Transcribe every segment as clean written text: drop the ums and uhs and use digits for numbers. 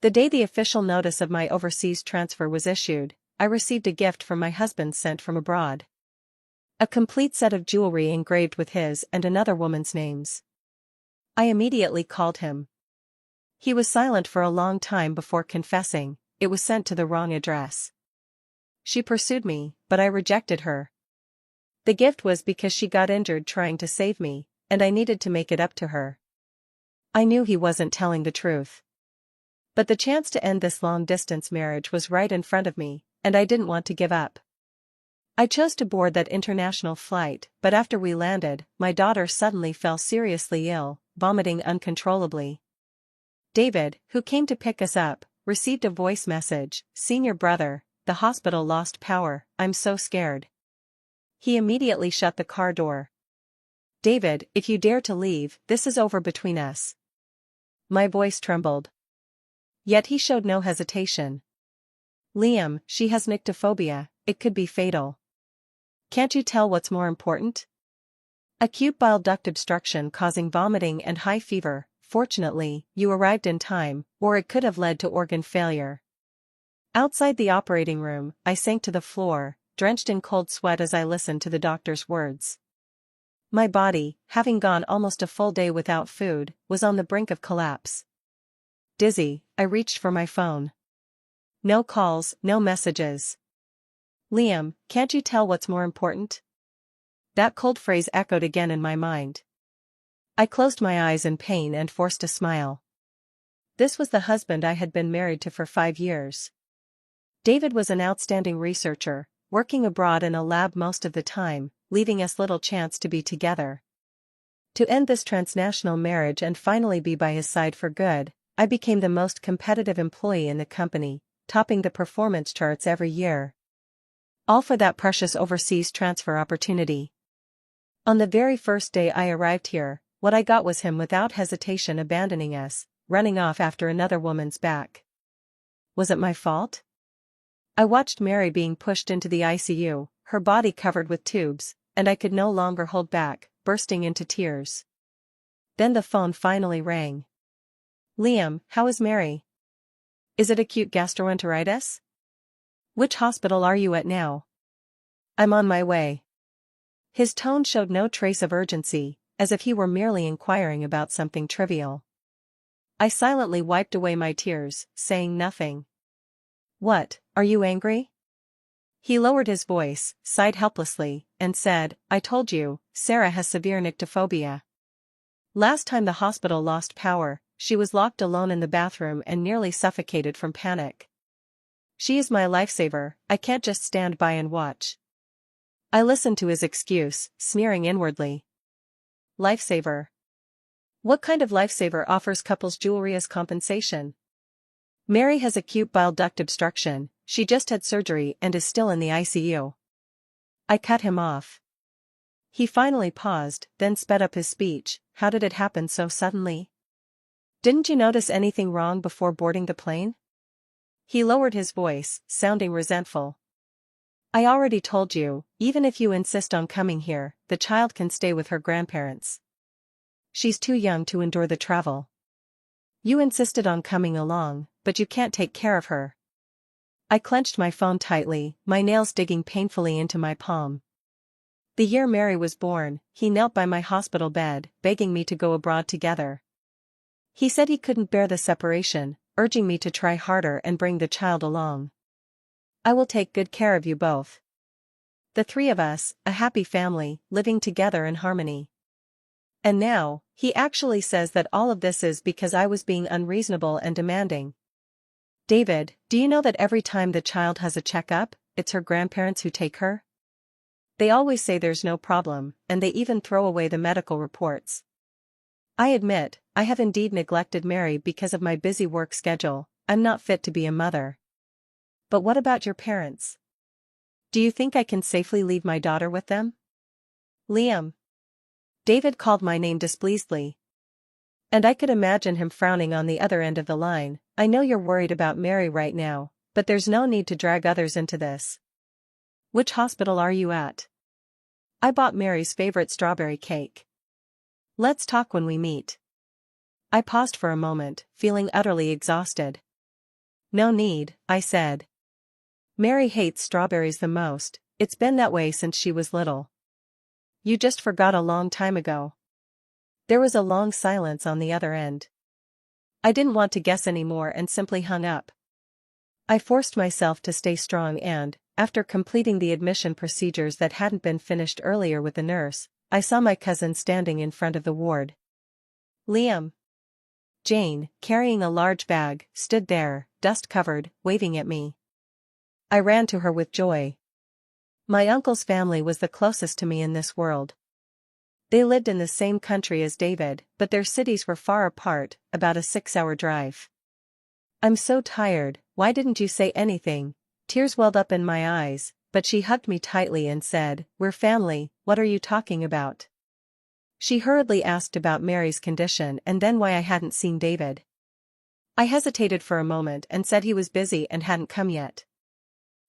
The day the official notice of my overseas transfer was issued, I received a gift from my husband sent from abroad. A complete set of jewelry engraved with his and another woman's names. I immediately called him. He was silent for a long time before confessing, it was sent to the wrong address. She pursued me, but I rejected her. The gift was because she got injured trying to save me, and I needed to make it up to her. I knew he wasn't telling the truth. But the chance to end this long-distance marriage was right in front of me, and I didn't want to give up. I chose to board that international flight, but after we landed, my daughter suddenly fell seriously ill, vomiting uncontrollably. David, who came to pick us up, received a voice message, "Senior brother, the hospital lost power, I'm so scared." He immediately shut the car door. "David, if you dare to leave, this is over between us." My voice trembled. Yet he showed no hesitation. "Liam, she has nyctophobia, it could be fatal. Can't you tell what's more important? Acute bile duct obstruction causing vomiting and high fever. Fortunately, you arrived in time, or it could have led to organ failure." Outside the operating room, I sank to the floor, drenched in cold sweat as I listened to the doctor's words. My body, having gone almost a full day without food, was on the brink of collapse. Dizzy, I reached for my phone. No calls, no messages. "Liam, can't you tell what's more important?" That cold phrase echoed again in my mind. I closed my eyes in pain and forced a smile. This was the husband I had been married to for 5 years. David was an outstanding researcher, working abroad in a lab most of the time, leaving us little chance to be together. To end this transnational marriage and finally be by his side for good, I became the most competitive employee in the company, topping the performance charts every year. All for that precious overseas transfer opportunity. On the very first day I arrived here, what I got was him without hesitation abandoning us, running off after another woman's back. Was it my fault? I watched Mary being pushed into the ICU, her body covered with tubes, and I could no longer hold back, bursting into tears. Then the phone finally rang. "Liam, how is Mary? Is it acute gastroenteritis? Which hospital are you at now?" "I'm on my way." His tone showed no trace of urgency, as if he were merely inquiring about something trivial. I silently wiped away my tears, saying nothing. "What, are you angry?" He lowered his voice, sighed helplessly, and said, "I told you, Sarah has severe nyctophobia. Last time the hospital lost power, she was locked alone in the bathroom and nearly suffocated from panic. She is my lifesaver, I can't just stand by and watch." I listened to his excuse, sneering inwardly. Lifesaver. What kind of lifesaver offers couples jewelry as compensation? Mary has acute bile duct obstruction, she just had surgery and is still in the ICU. I cut him off. He finally paused, then sped up his speech. "How did it happen so suddenly? Didn't you notice anything wrong before boarding the plane?" He lowered his voice, sounding resentful. "I already told you, even if you insist on coming here, the child can stay with her grandparents. She's too young to endure the travel. You insisted on coming along, but you can't take care of her." I clenched my phone tightly, my nails digging painfully into my palm. The year Mary was born, he knelt by my hospital bed, begging me to go abroad together. He said he couldn't bear the separation, urging me to try harder and bring the child along. "I will take good care of you both. The 3 of us, a happy family, living together in harmony." And now, he actually says that all of this is because I was being unreasonable and demanding. David, do you know that every time the child has a checkup, it's her grandparents who take her? They always say there's no problem, and they even throw away the medical reports. I admit, I have indeed neglected Mary because of my busy work schedule. I'm not fit to be a mother. But what about your parents? Do you think I can safely leave my daughter with them? Liam. David called my name displeasedly. And I could imagine him frowning on the other end of the line. "I know you're worried about Mary right now, but there's no need to drag others into this. Which hospital are you at? I bought Mary's favorite strawberry cake. Let's talk when we meet." I paused for a moment, feeling utterly exhausted. No need, I said. Mary hates strawberries the most, it's been that way since she was little. You just forgot a long time ago. There was a long silence on the other end. I didn't want to guess anymore and simply hung up. I forced myself to stay strong and, after completing the admission procedures that hadn't been finished earlier with the nurse, I saw my cousin standing in front of the ward. Liam. Jane, carrying a large bag, stood there, dust-covered, waving at me. I ran to her with joy. My uncle's family was the closest to me in this world. They lived in the same country as David, but their cities were far apart, about a 6-hour drive. I'm so tired, why didn't you say anything? Tears welled up in my eyes, but she hugged me tightly and said, "We're family, what are you talking about?" She hurriedly asked about Mary's condition and then why I hadn't seen David. I hesitated for a moment and said he was busy and hadn't come yet.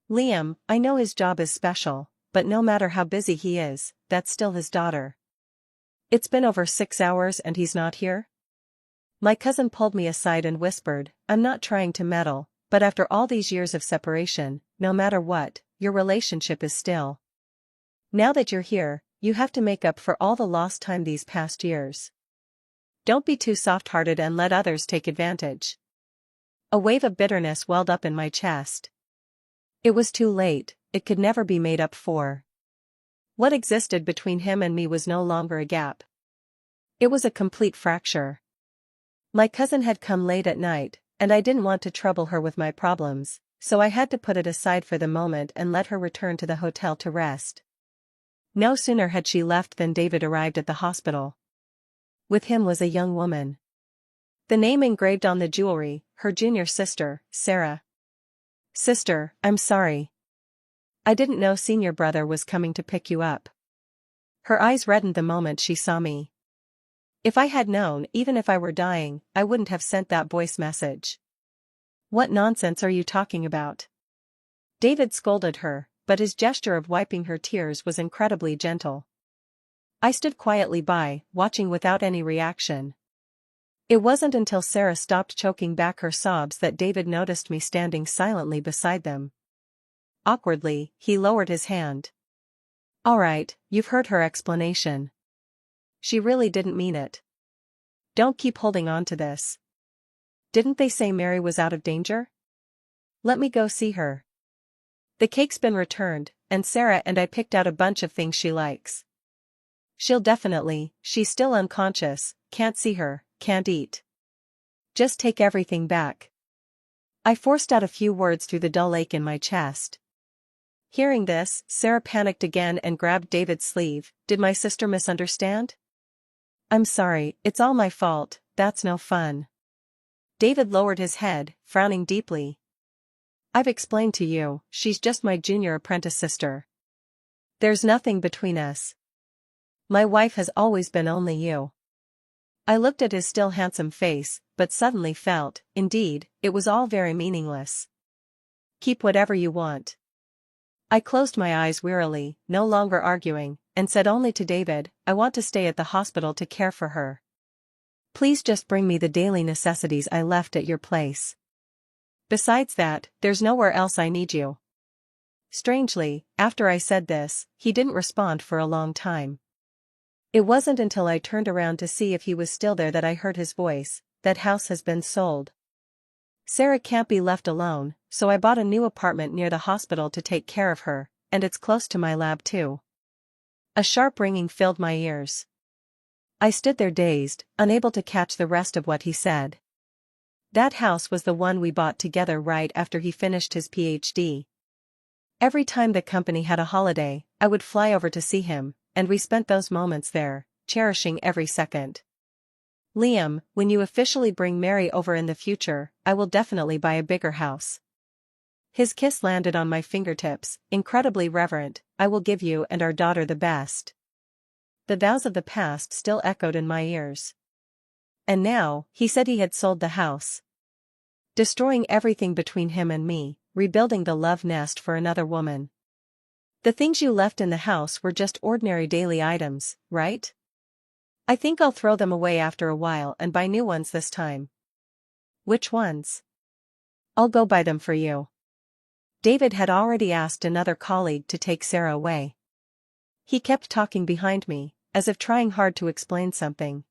Liam, I know his job is special, but no matter how busy he is, that's still his daughter. It's been over 6 hours and he's not here? My cousin pulled me aside and whispered, "I'm not trying to meddle, but after all these years of separation, no matter what, your relationship is still. Now that you're here, you have to make up for all the lost time these past years. Don't be too soft-hearted and let others take advantage." A wave of bitterness welled up in my chest. It was too late, it could never be made up for. What existed between him and me was no longer a gap. It was a complete fracture. My cousin had come late at night, and I didn't want to trouble her with my problems, so I had to put it aside for the moment and let her return to the hotel to rest. No sooner had she left than David arrived at the hospital. With him was a young woman. The name engraved on the jewelry, her junior sister, Sarah. "Sister, I'm sorry. I didn't know senior brother was coming to pick you up." Her eyes reddened the moment she saw me. If I had known, even if I were dying, I wouldn't have sent that voice message. "What nonsense are you talking about?" David scolded her, but his gesture of wiping her tears was incredibly gentle. I stood quietly by, watching without any reaction. It wasn't until Sarah stopped choking back her sobs that David noticed me standing silently beside them. Awkwardly, he lowered his hand. "All right, you've heard her explanation. She really didn't mean it. Don't keep holding on to this. Didn't they say Mary was out of danger? Let me go see her. The cake's been returned, and Sarah and I picked out a bunch of things she likes. She's still unconscious, can't see her, can't eat. Just take everything back." I forced out a few words through the dull ache in my chest. Hearing this, Sarah panicked again and grabbed David's sleeve. "Did my sister misunderstand?" "I'm sorry, it's all my fault, that's no fun." David lowered his head, frowning deeply. "I've explained to you, she's just my junior apprentice sister. There's nothing between us. My wife has always been only you." I looked at his still handsome face, but suddenly felt, indeed, it was all very meaningless. "Keep whatever you want." I closed my eyes wearily, no longer arguing, and said only to David, "I want to stay at the hospital to care for her. Please just bring me the daily necessities I left at your place. Besides that, there's nowhere else I need you." Strangely, after I said this, he didn't respond for a long time. It wasn't until I turned around to see if he was still there that I heard his voice, "That house has been sold. Sarah can't be left alone, so I bought a new apartment near the hospital to take care of her, and it's close to my lab too." A sharp ringing filled my ears. I stood there dazed, unable to catch the rest of what he said. That house was the one we bought together right after he finished his PhD. Every time the company had a holiday, I would fly over to see him, and we spent those moments there, cherishing every second. "Liam, when you officially bring Mary over in the future, I will definitely buy a bigger house." His kiss landed on my fingertips, incredibly reverent. "I will give you and our daughter the best." The vows of the past still echoed in my ears. And now, he said he had sold the house. Destroying everything between him and me, rebuilding the love nest for another woman. "The things you left in the house were just ordinary daily items, right? I think I'll throw them away after a while and buy new ones this time." "Which ones?" I'll go buy them for you. David had already asked another colleague to take Sarah away. He kept talking behind me, as if trying hard to explain something.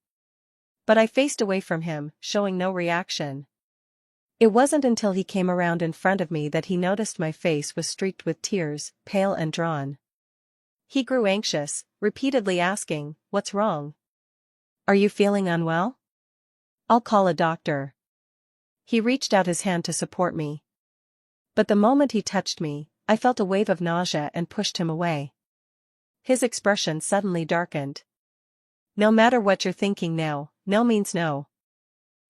But I faced away from him, showing no reaction. It wasn't until he came around in front of me that he noticed my face was streaked with tears, pale and drawn. He grew anxious, repeatedly asking, "What's wrong? Are you feeling unwell? I'll call a doctor." He reached out his hand to support me. But the moment he touched me, I felt a wave of nausea and pushed him away. His expression suddenly darkened. "No matter what you're thinking now, no means no."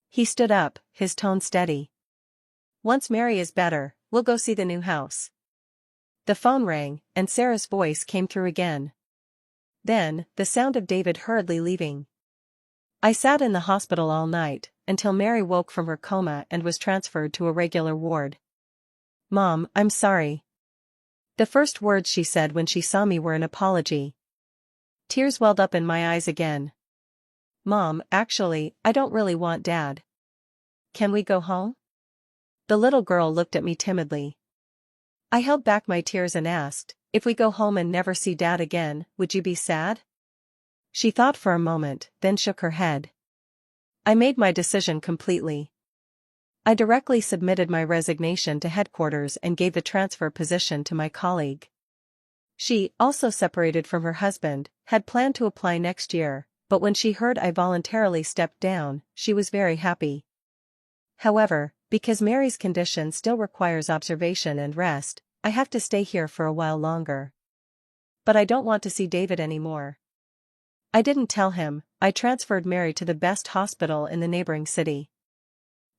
He stood up, his tone steady. "Once Mary is better, we'll go see the new house." The phone rang, and Sarah's voice came through again. Then, the sound of David hurriedly leaving. I sat in the hospital all night, until Mary woke from her coma and was transferred to a regular ward. "Mom, I'm sorry." The first words she said when she saw me were an apology. Tears welled up in my eyes again. "Mom, actually, I don't really want Dad. Can we go home?" The little girl looked at me timidly. I held back my tears and asked, "If we go home and never see Dad again, would you be sad?" She thought for a moment, then shook her head. I made my decision completely. I directly submitted my resignation to headquarters and gave the transfer position to my colleague. She, also separated from her husband, had planned to apply next year, but when she heard I voluntarily stepped down, she was very happy. However, because Mary's condition still requires observation and rest, I have to stay here for a while longer. But I don't want to see David anymore. I didn't tell him. I transferred Mary to the best hospital in the neighboring city.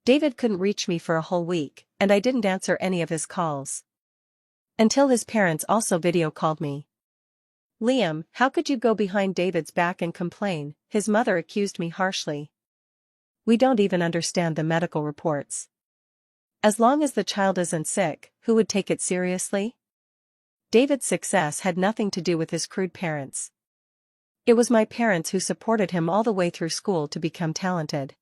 David couldn't reach me for a whole week, and I didn't answer any of his calls. Until his parents also video called me. "Liam, how could you go behind David's back and complain?" his mother accused me harshly. "We don't even understand the medical reports. As long as the child isn't sick, who would take it seriously?" David's success had nothing to do with his crude parents. It was my parents who supported him all the way through school to become talented.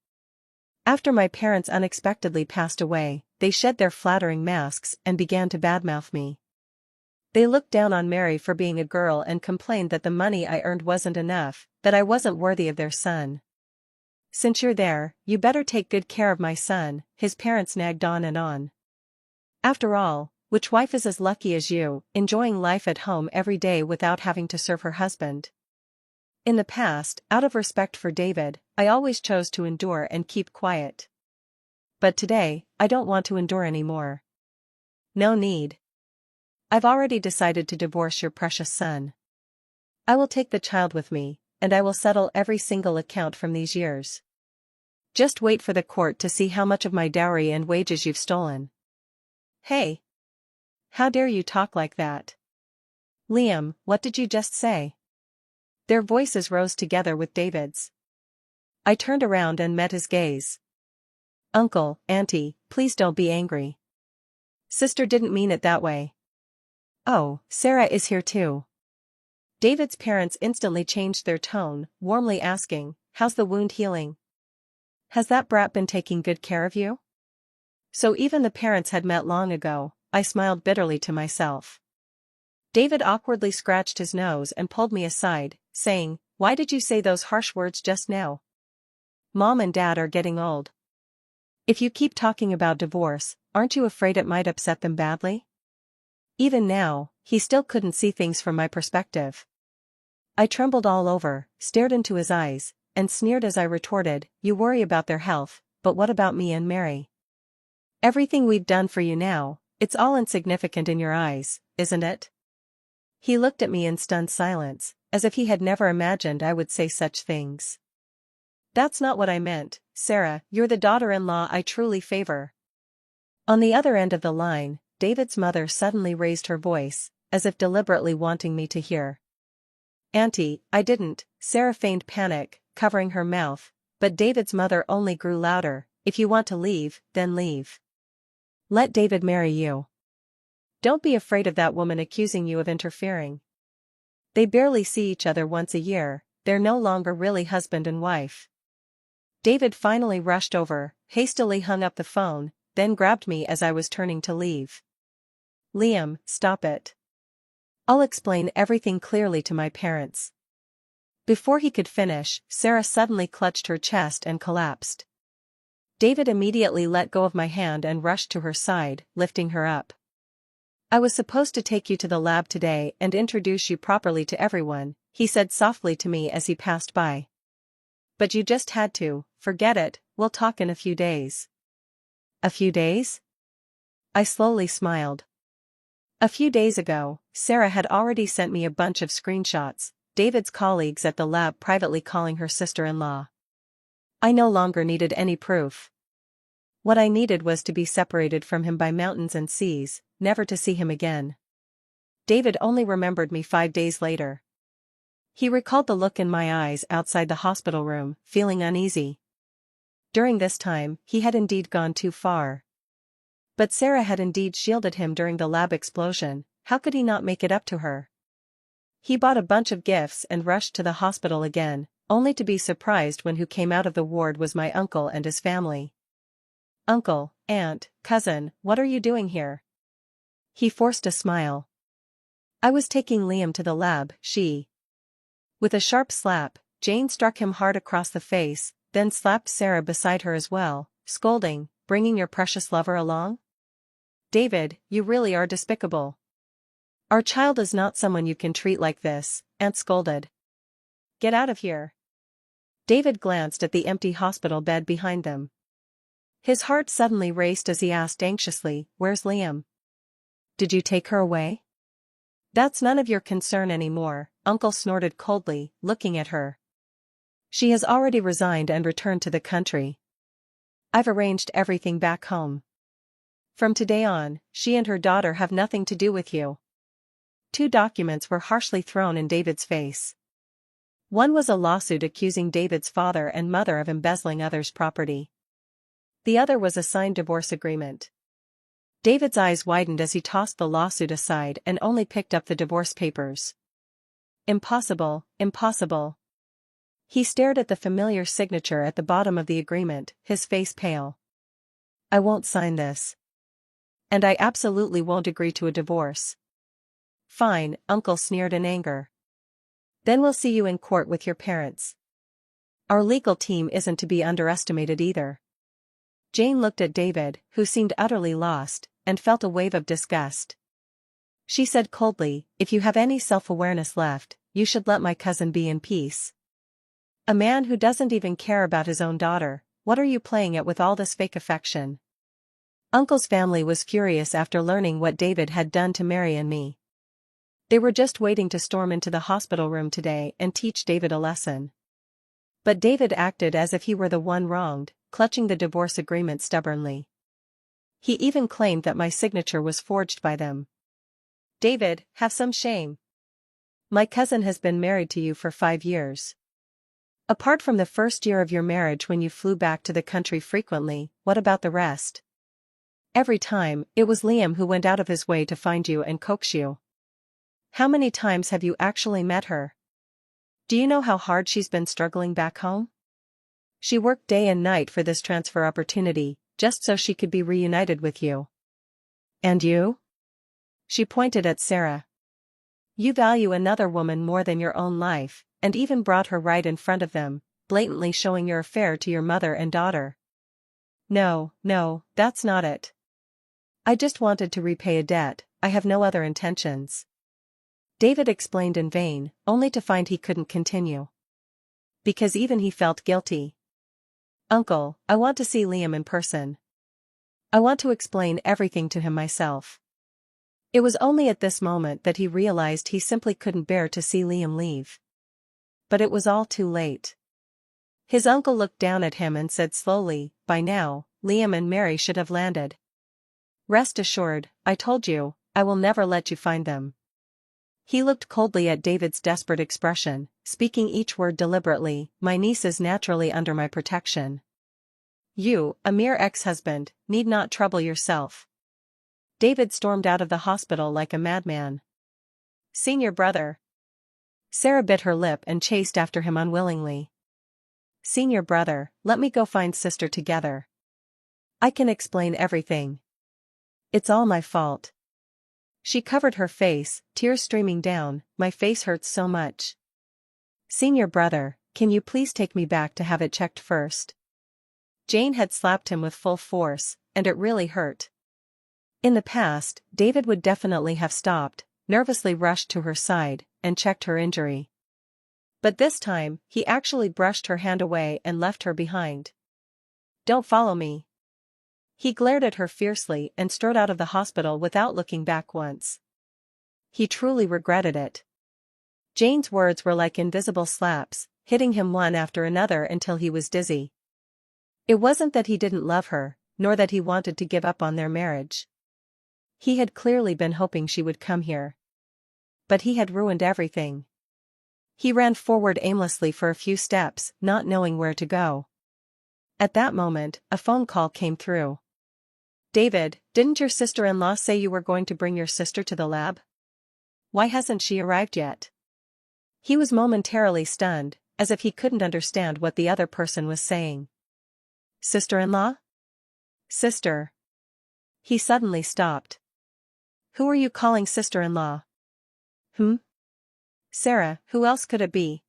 After my parents unexpectedly passed away, they shed their flattering masks and began to badmouth me. They looked down on Mary for being a girl and complained that the money I earned wasn't enough, that I wasn't worthy of their son. "Since you're there, you better take good care of my son," his parents nagged on and on. After all, which wife is as lucky as you, enjoying life at home every day without having to serve her husband? In the past, out of respect for David, I always chose to endure and keep quiet. But today, I don't want to endure anymore. No need. I've already decided to divorce your precious son. I will take the child with me, and I will settle every single account from these years. Just wait for the court to see how much of my dowry and wages you've stolen." "Hey! How dare you talk like that?" "Liam, what did you just say?" Their voices rose together with David's. I turned around and met his gaze. "Uncle, Auntie, please don't be angry. Sister didn't mean it that way." "Oh, Sarah is here too." David's parents instantly changed their tone, warmly asking, "How's the wound healing? Has that brat been taking good care of you?" So even the parents had met long ago. I smiled bitterly to myself. David awkwardly scratched his nose and pulled me aside, saying, "Why did you say those harsh words just now? Mom and Dad are getting old. If you keep talking about divorce, aren't you afraid it might upset them badly?" Even now, he still couldn't see things from my perspective. I trembled all over, stared into his eyes, and sneered as I retorted, "You worry about their health, but what about me and Mary? Everything we've done for you now, it's all insignificant in your eyes, isn't it?" He looked at me in stunned silence, as if he had never imagined I would say such things. "That's not what I meant, Sarah. You're the daughter-in-law I truly favor." On the other end of the line, David's mother suddenly raised her voice, as if deliberately wanting me to hear. "Auntie, I didn't." Sarah feigned panic, covering her mouth, but David's mother only grew louder. "If you want to leave, then leave. Let David marry you. Don't be afraid of that woman accusing you of interfering. They barely see each other once a year, they're no longer really husband and wife." David finally rushed over, hastily hung up the phone, then grabbed me as I was turning to leave. "Liam, stop it. I'll explain everything clearly to my parents." Before he could finish, Sarah suddenly clutched her chest and collapsed. David immediately let go of my hand and rushed to her side, lifting her up. "I was supposed to take you to the lab today and introduce you properly to everyone," he said softly to me as he passed by. "But you just had to. Forget it, we'll talk in a few days." "A few days?" I slowly smiled. A few days ago, Sarah had already sent me a bunch of screenshots, David's colleagues at the lab privately calling her sister-in-law. I no longer needed any proof. What I needed was to be separated from him by mountains and seas, never to see him again. David only remembered me 5 days later. He recalled the look in my eyes outside the hospital room, feeling uneasy. During this time, he had indeed gone too far. But Sarah had indeed shielded him during the lab explosion. How could he not make it up to her? He bought a bunch of gifts and rushed to the hospital again, only to be surprised when who came out of the ward was my uncle and his family. "Uncle, aunt, cousin, what are you doing here?" He forced a smile. "I was taking Liam to the lab," she. With a sharp slap, Jane struck him hard across the face, then slapped Sarah beside her as well, scolding, "Bringing your precious lover along? David, you really are despicable. Our child is not someone you can treat like this," Aunt scolded. "Get out of here." David glanced at the empty hospital bed behind them. His heart suddenly raced as he asked anxiously, "Where's Liam? Did you take her away?" "That's none of your concern anymore," Uncle snorted coldly, looking at her. "She has already resigned and returned to the country. I've arranged everything back home. From today on, she and her daughter have nothing to do with you." 2 documents were harshly thrown in David's face. One was a lawsuit accusing David's father and mother of embezzling others' property. The other was a signed divorce agreement. David's eyes widened as he tossed the lawsuit aside and only picked up the divorce papers. "Impossible, impossible." He stared at the familiar signature at the bottom of the agreement, his face pale. "I won't sign this. And I absolutely won't agree to a divorce." "Fine," Uncle sneered in anger. "Then we'll see you in court with your parents. Our legal team isn't to be underestimated either." Jane looked at David, who seemed utterly lost, and felt a wave of disgust. She said coldly, "If you have any self-awareness left, you should let my cousin be in peace. A man who doesn't even care about his own daughter, what are you playing at with all this fake affection?" Uncle's family was furious after learning what David had done to Mary and me. They were just waiting to storm into the hospital room today and teach David a lesson. But David acted as if he were the one wronged, clutching the divorce agreement stubbornly. He even claimed that my signature was forged by them. "David, have some shame. My cousin has been married to you for 5 years. Apart from the first year of your marriage when you flew back to the country frequently, what about the rest? Every time, it was Liam who went out of his way to find you and coax you. How many times have you actually met her? Do you know how hard she's been struggling back home? She worked day and night for this transfer opportunity, just so she could be reunited with you. And you?" She pointed at Sarah. "You value another woman more than your own life, and even brought her right in front of them, blatantly showing your affair to your mother and daughter." No, that's not it. I just wanted to repay a debt, I have no other intentions." David explained in vain, only to find he couldn't continue. Because even he felt guilty. "Uncle, I want to see Liam in person. I want to explain everything to him myself." It was only at this moment that he realized he simply couldn't bear to see Liam leave. But it was all too late. His uncle looked down at him and said slowly, "By now, Liam and Mary should have landed. Rest assured, I told you, I will never let you find them." He looked coldly at David's desperate expression, speaking each word deliberately, "My niece is naturally under my protection. You, a mere ex-husband, need not trouble yourself." David stormed out of the hospital like a madman. "Senior brother." Sarah bit her lip and chased after him unwillingly. "Senior brother, let me go find sister together." I can explain everything. It's all my fault. She covered her face, tears streaming down. My face hurts so much. Senior brother, can you please take me back to have it checked first? Jane had slapped him with full force, and it really hurt. In the past, David would definitely have stopped, nervously rushed to her side, and checked her injury. But this time, he actually brushed her hand away and left her behind. Don't follow me. He glared at her fiercely and strode out of the hospital without looking back once. He truly regretted it. Jane's words were like invisible slaps, hitting him one after another until he was dizzy. It wasn't that he didn't love her, nor that he wanted to give up on their marriage. He had clearly been hoping she would come here. But he had ruined everything. He ran forward aimlessly for a few steps, not knowing where to go. At that moment, a phone call came through. David, didn't your sister-in-law say you were going to bring your sister to the lab? Why hasn't she arrived yet? He was momentarily stunned, as if he couldn't understand what the other person was saying. Sister-in-law? Sister. He suddenly stopped. Who are you calling sister-in-law? Sarah, who else could it be?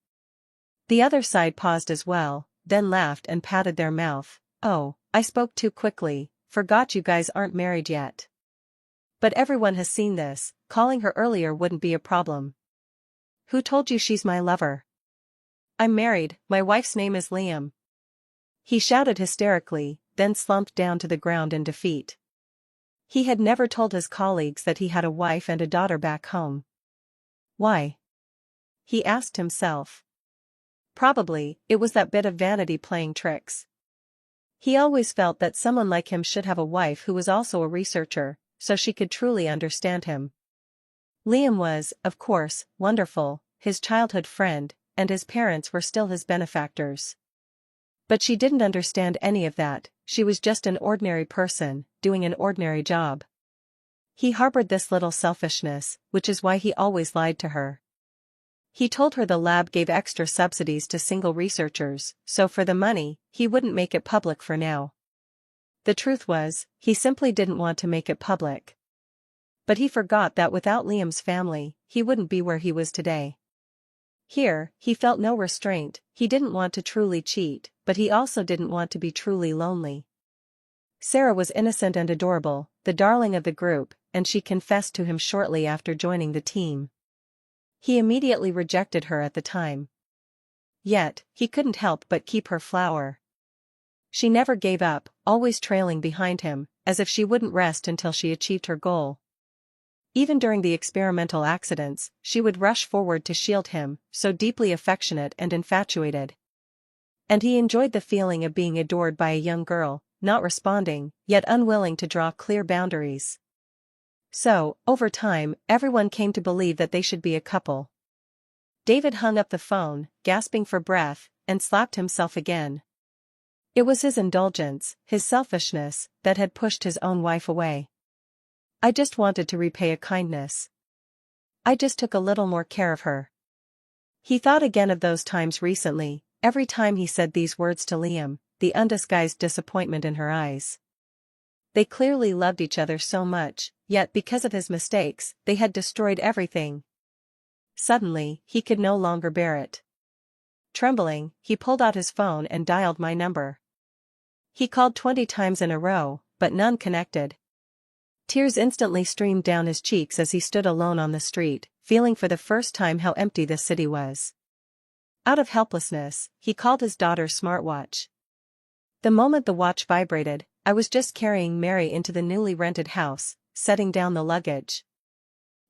The other side paused as well, then laughed and patted their mouth. Oh, I spoke too quickly, forgot you guys aren't married yet. But everyone has seen this, calling her earlier wouldn't be a problem. Who told you she's my lover? I'm married, my wife's name is Liam. He shouted hysterically, then slumped down to the ground in defeat. He had never told his colleagues that he had a wife and a daughter back home. Why? He asked himself. Probably, it was that bit of vanity playing tricks. He always felt that someone like him should have a wife who was also a researcher, so she could truly understand him. Liam was, of course, wonderful, his childhood friend, and his parents were still his benefactors. But she didn't understand any of that, she was just an ordinary person, doing an ordinary job. He harbored this little selfishness, which is why he always lied to her. He told her the lab gave extra subsidies to single researchers, so for the money, he wouldn't make it public for now. The truth was, he simply didn't want to make it public. But he forgot that without Liam's family, he wouldn't be where he was today. Here, he felt no restraint, he didn't want to truly cheat, but he also didn't want to be truly lonely. Sarah was innocent and adorable, the darling of the group, and she confessed to him shortly after joining the team. He immediately rejected her at the time. Yet, he couldn't help but keep her flower. She never gave up, always trailing behind him, as if she wouldn't rest until she achieved her goal. Even during the experimental accidents, she would rush forward to shield him, so deeply affectionate and infatuated. And he enjoyed the feeling of being adored by a young girl, not responding, yet unwilling to draw clear boundaries. So, over time, everyone came to believe that they should be a couple. David hung up the phone, gasping for breath, and slapped himself again. It was his indulgence, his selfishness, that had pushed his own wife away. I just wanted to repay a kindness. I just took a little more care of her. He thought again of those times recently, every time he said these words to Liam, the undisguised disappointment in her eyes. They clearly loved each other so much, yet because of his mistakes, they had destroyed everything. Suddenly, he could no longer bear it. Trembling, he pulled out his phone and dialed my number. He called 20 times in a row, but none connected. Tears instantly streamed down his cheeks as he stood alone on the street, feeling for the first time how empty the city was. Out of helplessness, he called his daughter's smartwatch. The moment the watch vibrated, I was just carrying Mary into the newly rented house, setting down the luggage.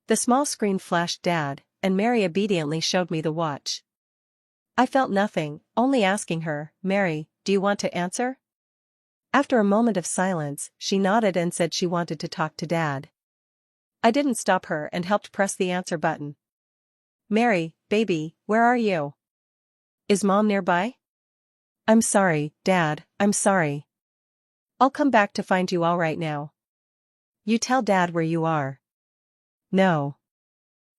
The small screen flashed Dad, and Mary obediently showed me the watch. I felt nothing, only asking her, Mary, do you want to answer? After a moment of silence, she nodded and said she wanted to talk to Dad. I didn't stop her and helped press the answer button. Mary, baby, where are you? Is Mom nearby? I'm sorry, Dad, I'm sorry. I'll come back to find you all right now. You tell Dad where you are. No.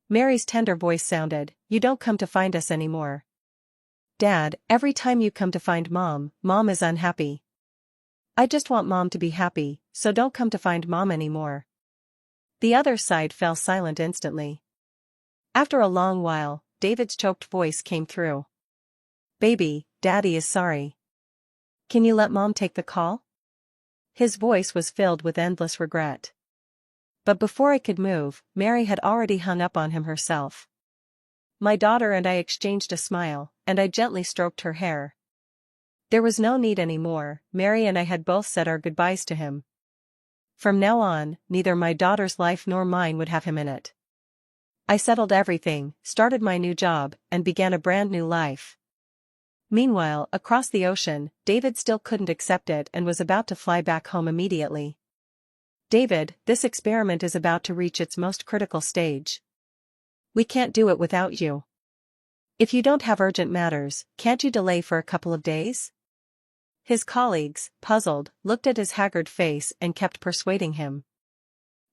Mary's tender voice sounded, you don't come to find us anymore. Dad, every time you come to find Mom, Mom is unhappy. I just want Mom to be happy, so don't come to find Mom anymore." The other side fell silent instantly. After a long while, David's choked voice came through. "Baby, Daddy is sorry. Can you let Mom take the call?" His voice was filled with endless regret. But before I could move, Mary had already hung up on him herself. My daughter and I exchanged a smile, and I gently stroked her hair. There was no need anymore. Mary and I had both said our goodbyes to him. From now on, neither my daughter's life nor mine would have him in it. I settled everything, started my new job, and began a brand new life. Meanwhile, across the ocean, David still couldn't accept it and was about to fly back home immediately. "David, this experiment is about to reach its most critical stage. We can't do it without you. If you don't have urgent matters, can't you delay for a couple of days?" His colleagues, puzzled, looked at his haggard face and kept persuading him.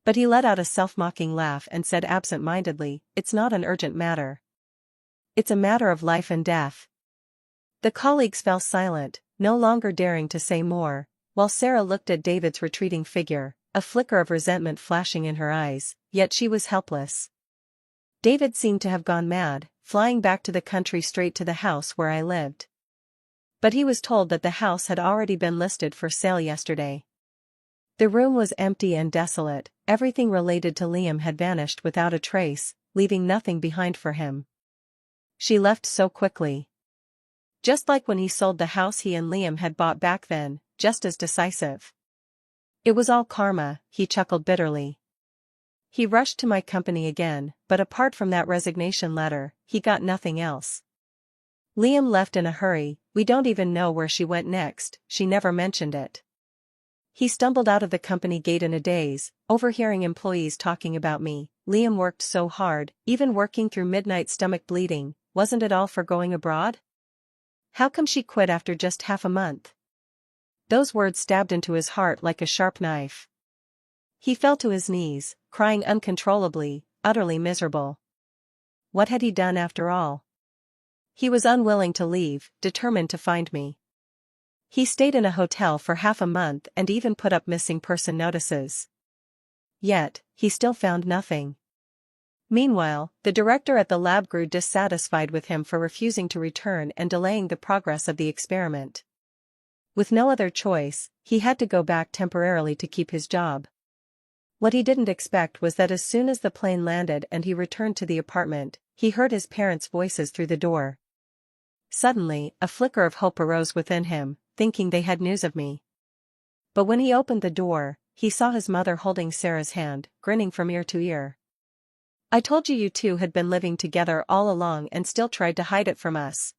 But he let out a self-mocking laugh and said absent-mindedly, "It's not an urgent matter. It's a matter of life and death." The colleagues fell silent, no longer daring to say more, while Sarah looked at David's retreating figure, a flicker of resentment flashing in her eyes, yet she was helpless. David seemed to have gone mad, flying back to the country straight to the house where I lived. But he was told that the house had already been listed for sale yesterday. The room was empty and desolate, everything related to Liam had vanished without a trace, leaving nothing behind for him. She left so quickly. Just like when he sold the house he and Liam had bought back then, just as decisive. It was all karma, he chuckled bitterly. He rushed to my company again, but apart from that resignation letter, he got nothing else. Liam left in a hurry, we don't even know where she went next, she never mentioned it. He stumbled out of the company gate in a daze, overhearing employees talking about me. "Liam worked so hard, even working through midnight stomach bleeding, wasn't it all for going abroad? How come she quit after just half a month?" Those words stabbed into his heart like a sharp knife. He fell to his knees, crying uncontrollably, utterly miserable. What had he done after all? He was unwilling to leave, determined to find me. He stayed in a hotel for half a month and even put up missing person notices. Yet, he still found nothing. Meanwhile, the director at the lab grew dissatisfied with him for refusing to return and delaying the progress of the experiment. With no other choice, he had to go back temporarily to keep his job. What he didn't expect was that as soon as the plane landed and he returned to the apartment, he heard his parents' voices through the door. Suddenly, a flicker of hope arose within him, thinking they had news of me. But when he opened the door, he saw his mother holding Sarah's hand, grinning from ear to ear. "I told you you two had been living together all along and still tried to hide it from us.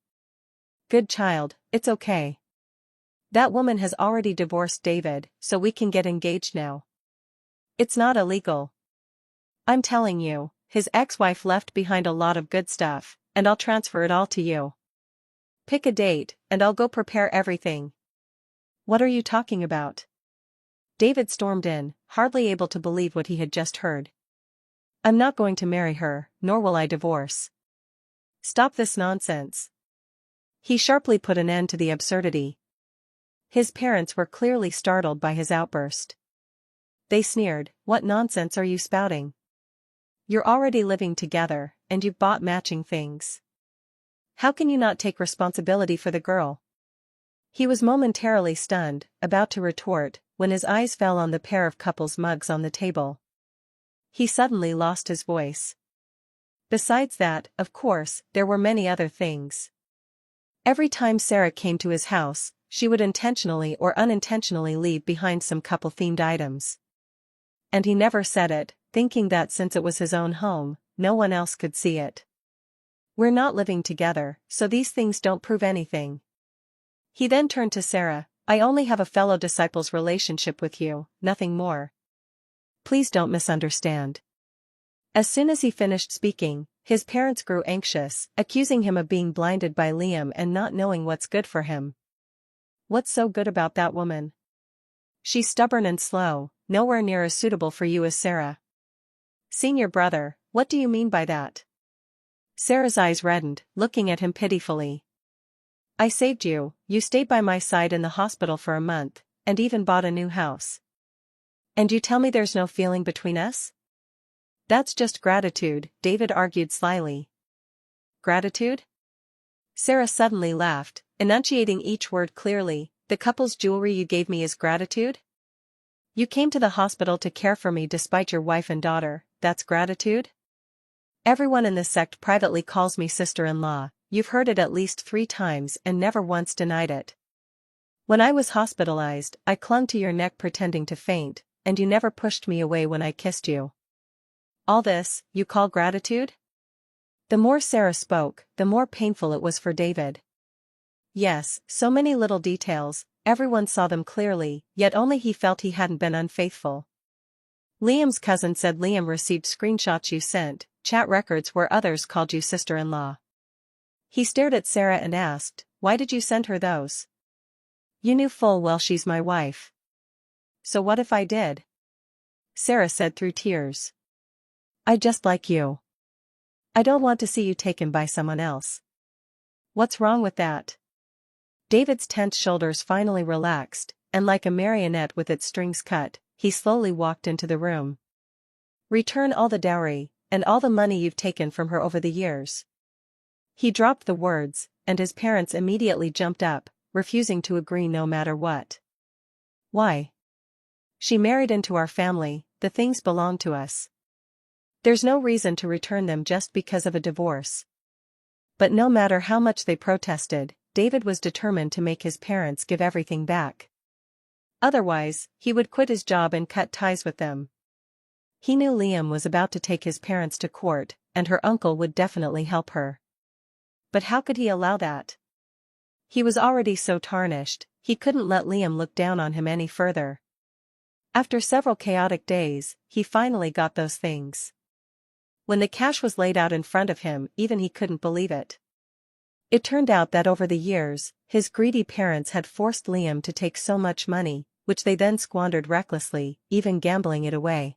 Good child, it's okay. That woman has already divorced David, so we can get engaged now. It's not illegal. I'm telling you, his ex-wife left behind a lot of good stuff, and I'll transfer it all to you. Pick a date, and I'll go prepare everything." "What are you talking about?" David stormed in, hardly able to believe what he had just heard. "I'm not going to marry her, nor will I divorce. Stop this nonsense." He sharply put an end to the absurdity. His parents were clearly startled by his outburst. They sneered, "What nonsense are you spouting? You're already living together, and you've bought matching things. How can you not take responsibility for the girl?" He was momentarily stunned, about to retort, when his eyes fell on the pair of couples' mugs on the table. He suddenly lost his voice. Besides that, of course, there were many other things. Every time Sarah came to his house, she would intentionally or unintentionally leave behind some couple-themed items. And he never said it, thinking that since it was his own home, no one else could see it. "We're not living together, so these things don't prove anything." He then turned to Sarah, "I only have a fellow disciple's relationship with you, nothing more. Please don't misunderstand." As soon as he finished speaking, his parents grew anxious, accusing him of being blinded by Liam and not knowing what's good for him. "What's so good about that woman? She's stubborn and slow, nowhere near as suitable for you as Sarah." "Senior brother, what do you mean by that?" Sarah's eyes reddened, looking at him pitifully. "I saved you, you stayed by my side in the hospital for a month, and even bought a new house. And you tell me there's no feeling between us? That's just gratitude, David argued slyly. Gratitude? Sarah suddenly laughed, enunciating each word clearly. The couple's jewelry you gave me is gratitude? You came to the hospital to care for me despite your wife and daughter, that's gratitude? Everyone in this sect privately calls me sister-in-law, you've heard it at least 3 times and never once denied it. When I was hospitalized, I clung to your neck pretending to faint, and you never pushed me away when I kissed you. All this, you call gratitude? The more Sarah spoke, the more painful it was for David. Yes, so many little details, everyone saw them clearly, yet only he felt he hadn't been unfaithful. Liam's cousin said Liam received screenshots you sent, chat records where others called you sister-in-law. He stared at Sarah and asked, why did you send her those? You knew full well she's my wife. So what if I did? Sarah said through tears. I just like you. I don't want to see you taken by someone else. What's wrong with that? David's tense shoulders finally relaxed, and like a marionette with its strings cut, he slowly walked into the room. Return all the dowry, and all the money you've taken from her over the years. He dropped the words, and his parents immediately jumped up, refusing to agree no matter what. Why? She married into our family, the things belong to us. There's no reason to return them just because of a divorce. But no matter how much they protested, David was determined to make his parents give everything back. Otherwise, he would quit his job and cut ties with them. He knew Liam was about to take his parents to court, and her uncle would definitely help her. But how could he allow that? He was already so tarnished, he couldn't let Liam look down on him any further. After several chaotic days, he finally got those things. When the cash was laid out in front of him, even he couldn't believe it. It turned out that over the years, his greedy parents had forced Liam to take so much money, which they then squandered recklessly, even gambling it away.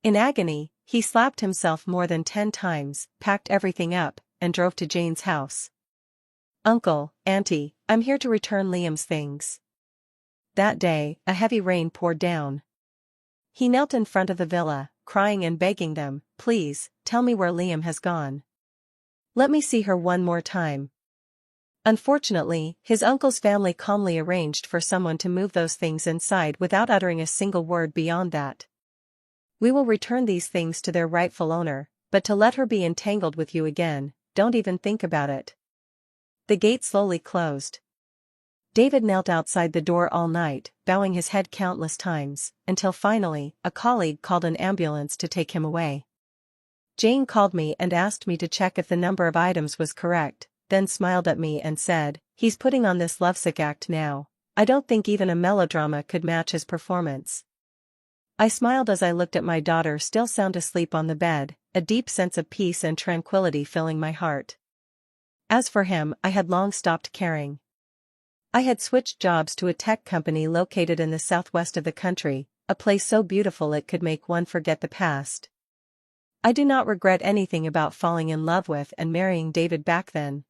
In agony, he slapped himself more than 10 times, packed everything up, and drove to Jane's house. Uncle, Auntie, I'm here to return Liam's things. That day, a heavy rain poured down. He knelt in front of the villa, crying and begging them, please, tell me where Liam has gone. Let me see her one more time. Unfortunately, his uncle's family calmly arranged for someone to move those things inside without uttering a single word beyond that. We will return these things to their rightful owner, but to let her be entangled with you again, don't even think about it. The gate slowly closed. David knelt outside the door all night, bowing his head countless times, until finally, a colleague called an ambulance to take him away. Jane called me and asked me to check if the number of items was correct, then smiled at me and said, he's putting on this lovesick act now. I don't think even a melodrama could match his performance. I smiled as I looked at my daughter still sound asleep on the bed, a deep sense of peace and tranquility filling my heart. As for him, I had long stopped caring. I had switched jobs to a tech company located in the southwest of the country, a place so beautiful it could make one forget the past. I do not regret anything about falling in love with and marrying David back then.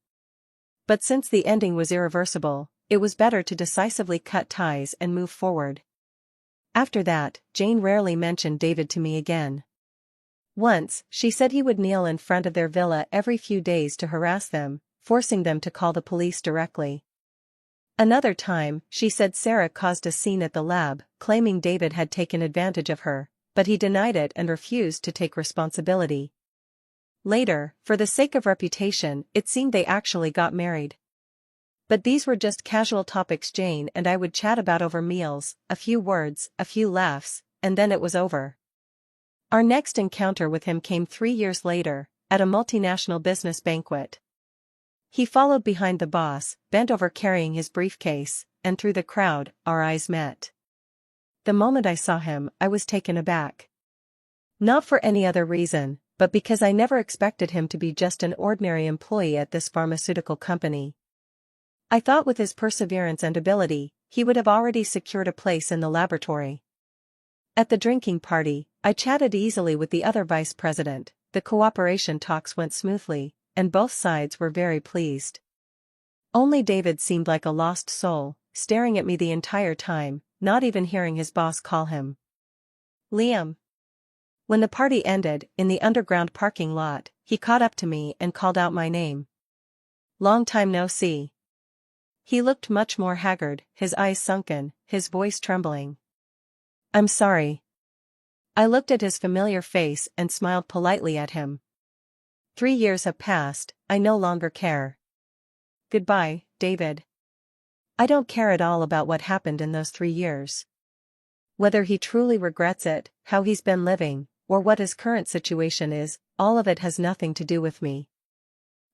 But since the ending was irreversible, it was better to decisively cut ties and move forward. After that, Jane rarely mentioned David to me again. Once, she said he would kneel in front of their villa every few days to harass them, forcing them to call the police directly. Another time, she said Sarah caused a scene at the lab, claiming David had taken advantage of her, but he denied it and refused to take responsibility. Later, for the sake of reputation, it seemed they actually got married. But these were just casual topics Jane and I would chat about over meals, a few words, a few laughs, and then it was over. Our next encounter with him came 3 years later, at a multinational business banquet. He followed behind the boss, bent over carrying his briefcase, and through the crowd, our eyes met. The moment I saw him, I was taken aback. Not for any other reason, but because I never expected him to be just an ordinary employee at this pharmaceutical company. I thought with his perseverance and ability, he would have already secured a place in the laboratory. At the drinking party, I chatted easily with the other vice president, the cooperation talks went smoothly, and both sides were very pleased. Only David seemed like a lost soul, staring at me the entire time, not even hearing his boss call him Liam. When the party ended, in the underground parking lot, he caught up to me and called out my name. Long time no see. He looked much more haggard, his eyes sunken, his voice trembling. I'm sorry. I looked at his familiar face and smiled politely at him. 3 years have passed, I no longer care. Goodbye, David. I don't care at all about what happened in those 3 years. Whether he truly regrets it, how he's been living, or what his current situation is, all of it has nothing to do with me.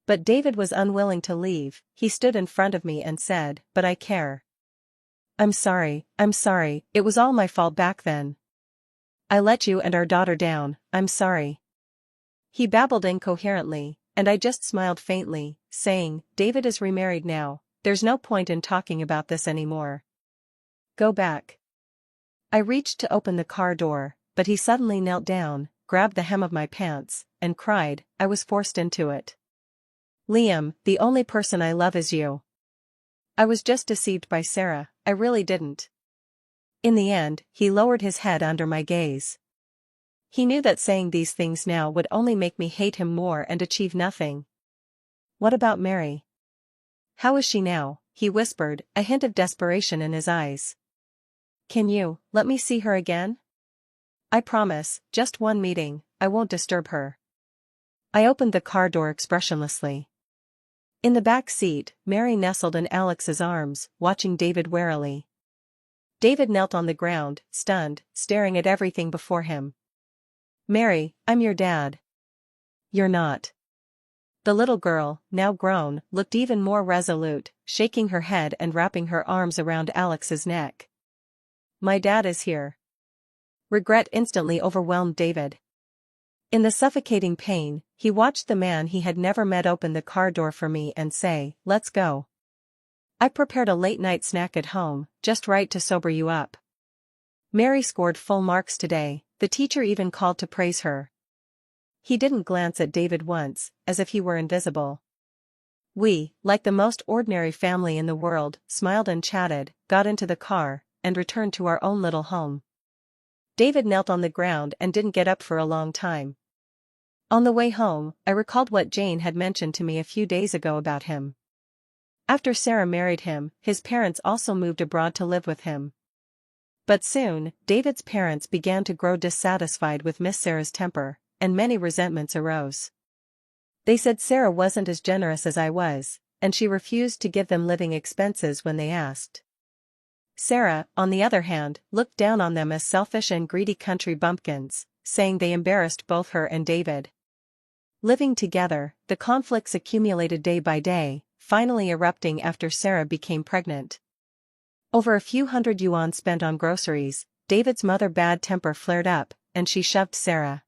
But David was unwilling to leave. He stood in front of me and said, but I care. I'm sorry, it was all my fault back then. I let you and our daughter down, I'm sorry. He babbled incoherently, and I just smiled faintly, saying, David is remarried now, there's no point in talking about this anymore. Go back. I reached to open the car door, but he suddenly knelt down, grabbed the hem of my pants, and cried. I was forced into it. Liam, the only person I love is you. I was just deceived by Sarah, I really didn't. In the end, he lowered his head under my gaze. He knew that saying these things now would only make me hate him more and achieve nothing. What about Mary? How is she now? He whispered, a hint of desperation in his eyes. Can you let me see her again? I promise, just one meeting, I won't disturb her. I opened the car door expressionlessly. In the back seat, Mary nestled in Alex's arms, watching David warily. David knelt on the ground, stunned, staring at everything before him. Mary, I'm your dad. You're not. The little girl, now grown, looked even more resolute, shaking her head and wrapping her arms around Alex's neck. My dad is here. Regret instantly overwhelmed David. In the suffocating pain, he watched the man he had never met open the car door for me and say, let's go. I prepared a late-night snack at home, just right to sober you up. Mary scored full marks today, the teacher even called to praise her. He didn't glance at David once, as if he were invisible. We, like the most ordinary family in the world, smiled and chatted, got into the car, and returned to our own little home. David knelt on the ground and didn't get up for a long time. On the way home, I recalled what Jane had mentioned to me a few days ago about him. After Sarah married him, his parents also moved abroad to live with him. But soon, David's parents began to grow dissatisfied with Miss Sarah's temper, and many resentments arose. They said Sarah wasn't as generous as I was, and she refused to give them living expenses when they asked. Sarah, on the other hand, looked down on them as selfish and greedy country bumpkins, saying they embarrassed both her and David. Living together, the conflicts accumulated day by day, finally erupting after Sarah became pregnant. Over a few $100 spent on groceries, David's mother's bad temper flared up, and she shoved Sarah.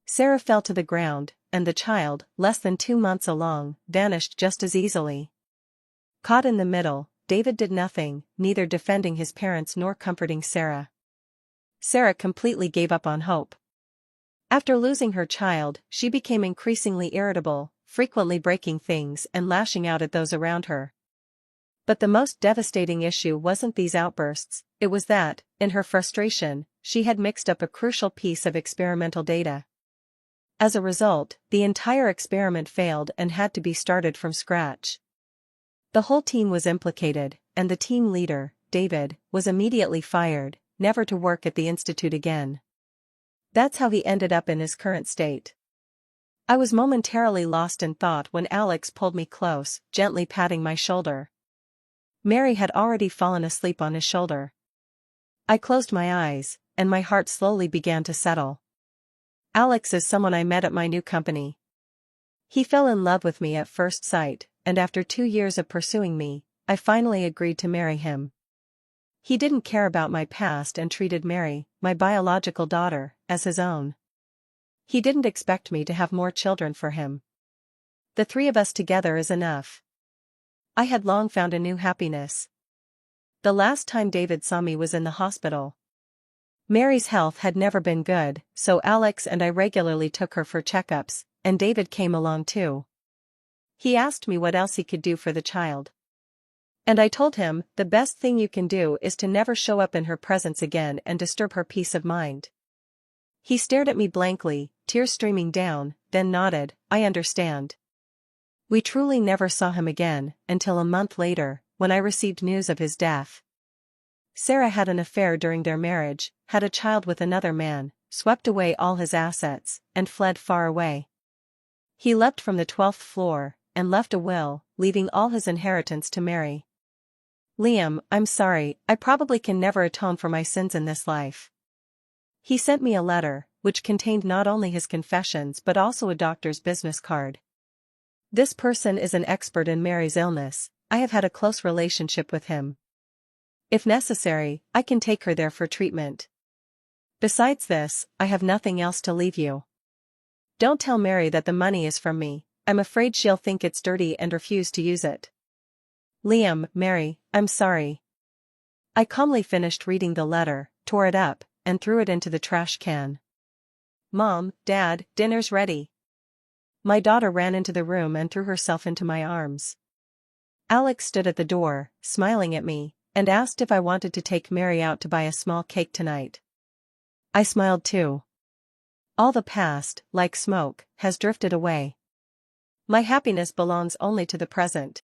Sarah fell to the ground, and the child, less than 2 months along, vanished just as easily. Caught in the middle, David did nothing, neither defending his parents nor comforting Sarah. Sarah completely gave up on hope. After losing her child, she became increasingly irritable, frequently breaking things and lashing out at those around her. But the most devastating issue wasn't these outbursts, it was that, in her frustration, she had mixed up a crucial piece of experimental data. As a result, the entire experiment failed and had to be started from scratch. The whole team was implicated, and the team leader, David, was immediately fired, never to work at the institute again. That's how he ended up in his current state. I was momentarily lost in thought when Alex pulled me close, gently patting my shoulder. Mary had already fallen asleep on his shoulder. I closed my eyes, and my heart slowly began to settle. Alex is someone I met at my new company. He fell in love with me at first sight, and after 2 years of pursuing me, I finally agreed to marry him. He didn't care about my past and treated Mary, my biological daughter, as his own. He didn't expect me to have more children for him. The 3 of us together is enough. I had long found a new happiness. The last time David saw me was in the hospital. Mary's health had never been good, so Alex and I regularly took her for checkups, and David came along too. He asked me what else he could do for the child. And I told him, the best thing you can do is to never show up in her presence again and disturb her peace of mind. He stared at me blankly, tears streaming down, then nodded, I understand. We truly never saw him again, until a month later, when I received news of his death. Sarah had an affair during their marriage, had a child with another man, swept away all his assets, and fled far away. He leapt from the 12th floor, and left a will, leaving all his inheritance to Mary. Liam, I'm sorry, I probably can never atone for my sins in this life. He sent me a letter, which contained not only his confessions but also a doctor's business card. This person is an expert in Mary's illness, I have had a close relationship with him. If necessary, I can take her there for treatment. Besides this, I have nothing else to leave you. Don't tell Mary that the money is from me, I'm afraid she'll think it's dirty and refuse to use it. Liam, Mary, I'm sorry. I calmly finished reading the letter, tore it up, and threw it into the trash can. Mom, Dad, dinner's ready. My daughter ran into the room and threw herself into my arms. Alex stood at the door, smiling at me, and asked if I wanted to take Mary out to buy a small cake tonight. I smiled too. All the past, like smoke, has drifted away. My happiness belongs only to the present.